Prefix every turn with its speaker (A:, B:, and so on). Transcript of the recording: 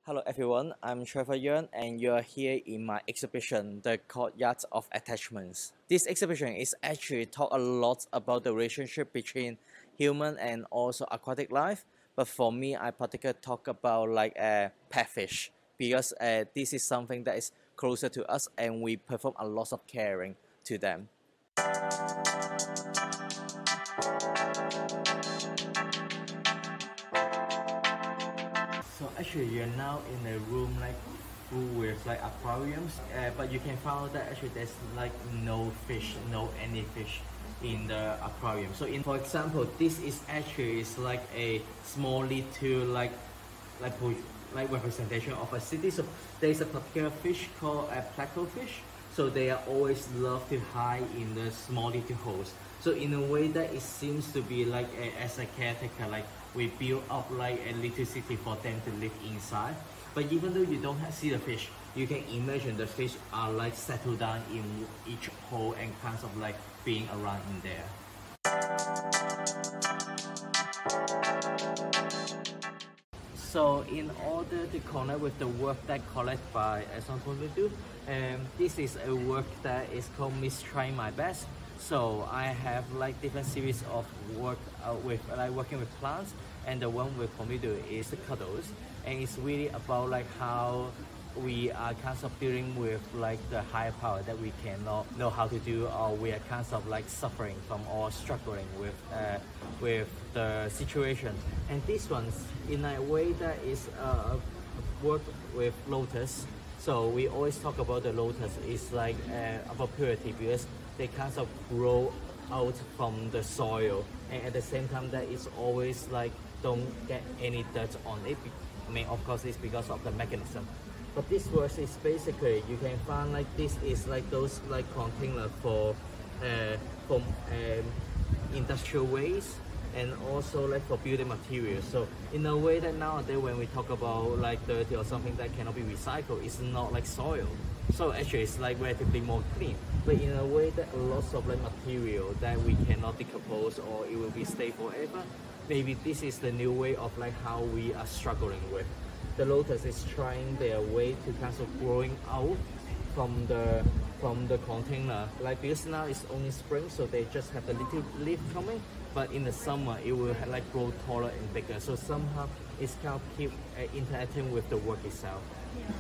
A: Hello everyone, I'm Trevor Yeung and you're here in my exhibition, The Courtyard of Attachments. This exhibition is actually talk a lot about the relationship between human and also aquatic life. But for me, I particularly talk about like a pet fish because this is something that is closer to us and we perform a lot of caring to them. So actually you're now in a room like full with like aquariums, but you can find out that actually there's like no fish, no any fish in the aquarium. So for example, this is actually like a small little like representation of a city. So there's a particular fish called a placofish. So they are always love to hide in the small little holes. So in a way that it seems to be like as a caretaker, like we build up like a little city for them to live inside. But even though you don't see the fish, you can imagine the fish are like settled down in each hole and kind of like being around in there. So in order to connect with the work that collected by Centre Pompidou, this is a work that is called Miss Trying My Best. So I have like different series of work with like working with plants, and the one with Pompidou is the cuddles, and it's really about like how we are kind of dealing with like the higher power that we cannot know how to do, or we are kind of like suffering from or struggling with the situation. And this one's in a way that is work with lotus. So we always talk about the lotus is like about purity because they kind of grow out from the soil, and at the same time that it's always like don't get any dirt on it. I mean, of course, it's because of the mechanism. But this work is basically you can find like this is like those like container for from industrial waste and also like for building materials. So in a way that nowadays when we talk about like dirty or something that cannot be recycled, it's not like soil. So actually it's like relatively more clean. But in a way that lots of like material that we cannot decompose or it will be stay forever, maybe this is the new way of like how we are struggling with. The lotus is trying their way to kind of growing out from the container. Like because now it's only spring, so they just have the little leaf coming. But in the summer, it will like grow taller and bigger. So somehow it's kind of keep interacting with the work itself.
B: Yeah.